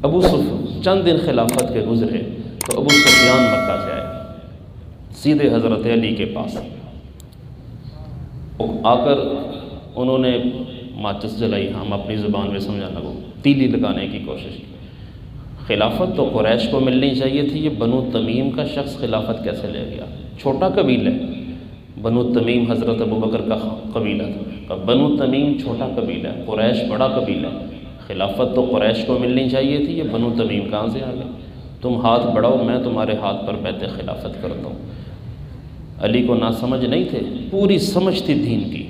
چند دن خلافت کے گزرے تو ابو سفیان مکہ سے آئے سیدھے حضرت علی کے پاس آ کر انہوں نے ماچس جلائی، ہم اپنی زبان میں سمجھانا کو تیلی لگانے کی کوشش کی۔ خلافت تو قریش کو ملنی چاہیے تھی، یہ بنو تمیم کا شخص خلافت کیسے لے گیا؟ چھوٹا قبیلہ ہے، بنو تمیم حضرت ابوبکر کا قبیلہ تھا، بنو تمیم چھوٹا قبیلہ ہے، قریش بڑا قبیلہ ہے، خلافت تو قریش کو ملنی چاہیے تھی، یہ بنو تمیم کہاں سے آ گئے؟ تم ہاتھ بڑھاؤ، میں تمہارے ہاتھ پر بیعت خلافت کرتا ہوں۔ علی کو ناسمجھ نہیں تھے، پوری سمجھ تھی دین کی۔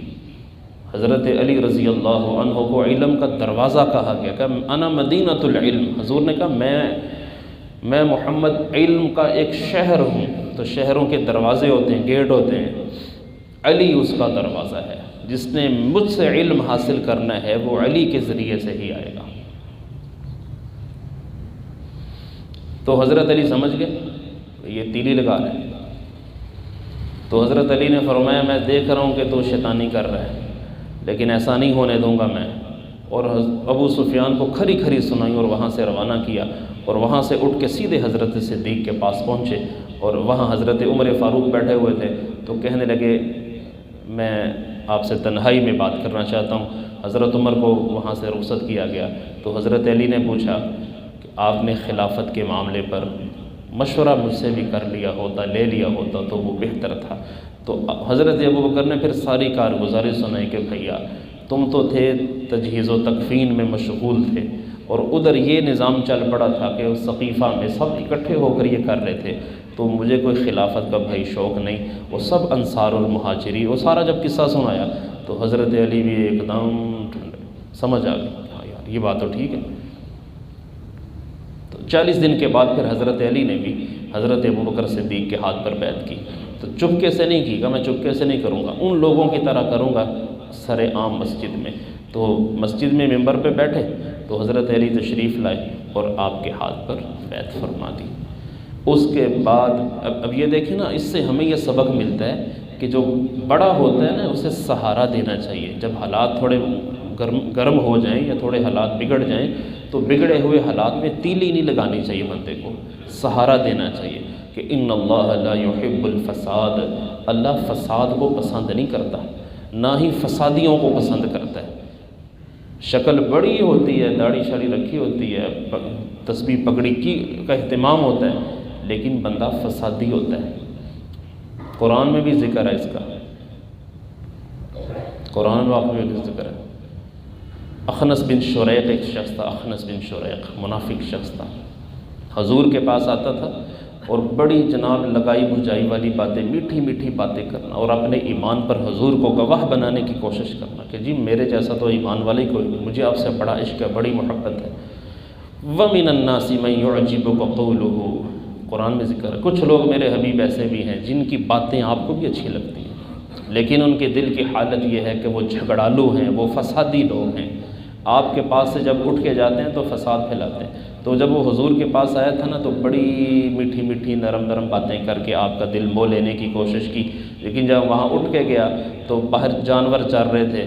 حضرت علی رضی اللہ عنہ کو علم کا دروازہ کہا گیا کہ انا مدینۃ العلم، حضور نے کہا میں محمد علم کا ایک شہر ہوں، تو شہروں کے دروازے ہوتے ہیں، گیٹ ہوتے ہیں، علی اس کا دروازہ ہے، جس نے مجھ سے علم حاصل کرنا ہے وہ علی کے ذریعے سے ہی آئے گا۔ تو حضرت علی سمجھ گئے یہ تیلی لگا رہے ہیں، تو حضرت علی نے فرمایا میں دیکھ رہا ہوں کہ تو شیطانی کر رہا ہے، لیکن ایسا نہیں ہونے دوں گا میں، اور ابو سفیان کو کھری کھری سنائی اور وہاں سے روانہ کیا، اور وہاں سے اٹھ کے سیدھے حضرت صدیق کے پاس پہنچے، اور وہاں حضرت عمر فاروق بیٹھے ہوئے تھے، تو کہنے لگے میں آپ سے تنہائی میں بات کرنا چاہتا ہوں۔ حضرت عمر کو وہاں سے رخصت کیا گیا، تو حضرت علی نے پوچھا کہ آپ نے خلافت کے معاملے پر مشورہ مجھ سے بھی کر لیا ہوتا، لے لیا ہوتا تو وہ بہتر تھا۔ تو حضرت ابوبکر نے پھر ساری کارگزاری سنائی کہ بھیا تم تو تھے تجہیز و تکفین میں مشغول تھے، اور ادھر یہ نظام چل پڑا تھا کہ اس ثقیفہ میں سب اکٹھے ہو کر یہ کر رہے تھے، تو مجھے کوئی خلافت کا بھائی شوق نہیں، وہ سب انصار المہاجری، وہ سارا جب قصہ سنایا تو حضرت علی بھی ایک دم سمجھ آ گئی، ہاں یار یہ بات تو ٹھیک ہے۔ تو 40 دن کے بعد پھر حضرت علی نے بھی حضرت ابوبکر صدیق کے ہاتھ پر بیعت کی، تو چپکے سے نہیں کی، کہ میں چپکے سے نہیں کروں گا، ان لوگوں کی طرح کروں گا سر عام مسجد میں۔ تو مسجد میں ممبر پہ بیٹھے تو حضرت علی تشریف لائے اور آپ کے ہاتھ پر بیعت فرما دی۔ اس کے بعد اب یہ دیکھیں نا، اس سے ہمیں یہ سبق ملتا ہے کہ جو بڑا ہوتا ہے نا اسے سہارا دینا چاہیے۔ جب حالات تھوڑے گرم ہو جائیں یا تھوڑے حالات بگڑ جائیں تو بگڑے ہوئے حالات میں تیلی نہیں لگانی چاہیے، بندے کو سہارا دینا چاہیے کہ ان اللہ لا يحب الفساد، اللہ فساد کو پسند نہیں کرتا، نہ ہی فسادیوں کو پسند کرتا ہے۔ شکل بڑی ہوتی ہے، داڑھی شاڑھی رکھی ہوتی ہے، تسبیح پگڑی کی کا اہتمام ہوتا ہے، لیکن بندہ فسادی ہوتا ہے۔ قرآن میں بھی ذکر ہے اس کا، قرآن میں آپ میں بھی ذکر ہے۔ اخنس بن شریق ایک شخص تھا، اخنس بن شریق منافق شخص تھا، حضور کے پاس آتا تھا اور بڑی جناب لگائی بجائی والی باتیں، میٹھی میٹھی باتیں کرنا، اور اپنے ایمان پر حضور کو گواہ بنانے کی کوشش کرنا کہ جی میرے جیسا تو ایمان والا ہی کوئی نہیں، مجھے آپ سے بڑا عشق ہے، بڑی محبت ہے۔ وَمِنَ النَّاسِ مَن يُعْجِبُكَ قَوْلُهُ، قرآن میں ذکر ہے کچھ لوگ میرے حبیب ایسے بھی ہیں جن کی باتیں آپ کو بھی اچھی لگتی ہیں، لیکن ان کے دل کی حالت یہ ہے کہ وہ جھگڑالو ہیں، وہ فسادی لوگ ہیں۔ آپ کے پاس سے جب اٹھ کے جاتے ہیں تو فساد پھیلاتے ہیں۔ تو جب وہ حضور کے پاس آیا تھا نا تو بڑی میٹھی میٹھی نرم نرم باتیں کر کے آپ کا دل مو لینے کی کوشش کی، لیکن جب وہاں اٹھ کے گیا تو باہر جانور چر رہے تھے،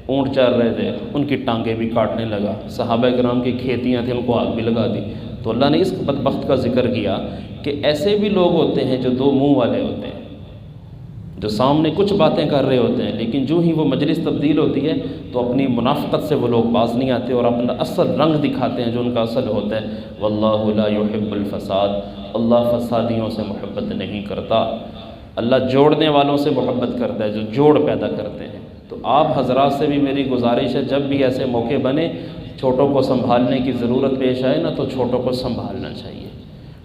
اونٹ چر رہے تھے، ان کی ٹانگیں بھی کاٹنے لگا، صحابہ کرام کی کھیتیاں تھیں ان کو آگ بھی لگا دی۔ تو اللہ نے اس بدبخت کا ذکر کیا کہ ایسے بھی لوگ ہوتے ہیں جو دو منہ والے ہوتے ہیں، جو سامنے کچھ باتیں کر رہے ہوتے ہیں لیکن جو ہی وہ مجلس تبدیل ہوتی ہے تو اپنی منافقت سے وہ لوگ باز نہیں آتے اور اپنا اصل رنگ دکھاتے ہیں جو ان کا اصل ہوتا ہے۔ واللہ لا يحب الفساد، اللہ فسادیوں سے محبت نہیں کرتا، اللہ جوڑنے والوں سے محبت کرتا ہے جو جوڑ پیدا کرتے ہیں۔ تو آپ حضرات سے بھی میری گزارش ہے جب بھی ایسے موقع بنے، چھوٹوں کو سنبھالنے کی ضرورت پیش آئے نا تو چھوٹوں کو سنبھالنا چاہیے،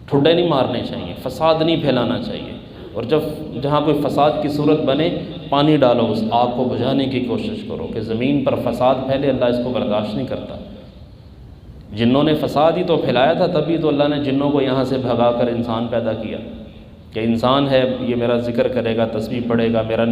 ٹھڈے نہیں مارنے چاہیے، فساد نہیں پھیلانا چاہیے، اور جب جہاں کوئی فساد کی صورت بنے پانی ڈالو، اس آگ کو بجھانے کی کوشش کرو کہ زمین پر فساد پھیلے، اللہ اس کو برداشت نہیں کرتا۔ جنوں نے فساد ہی تو پھیلایا تھا، تبھی تو اللہ نے جنوں کو یہاں سے بھگا کر انسان پیدا کیا کہ انسان ہے یہ میرا ذکر کرے گا، تسبیح پڑھے گا، میرا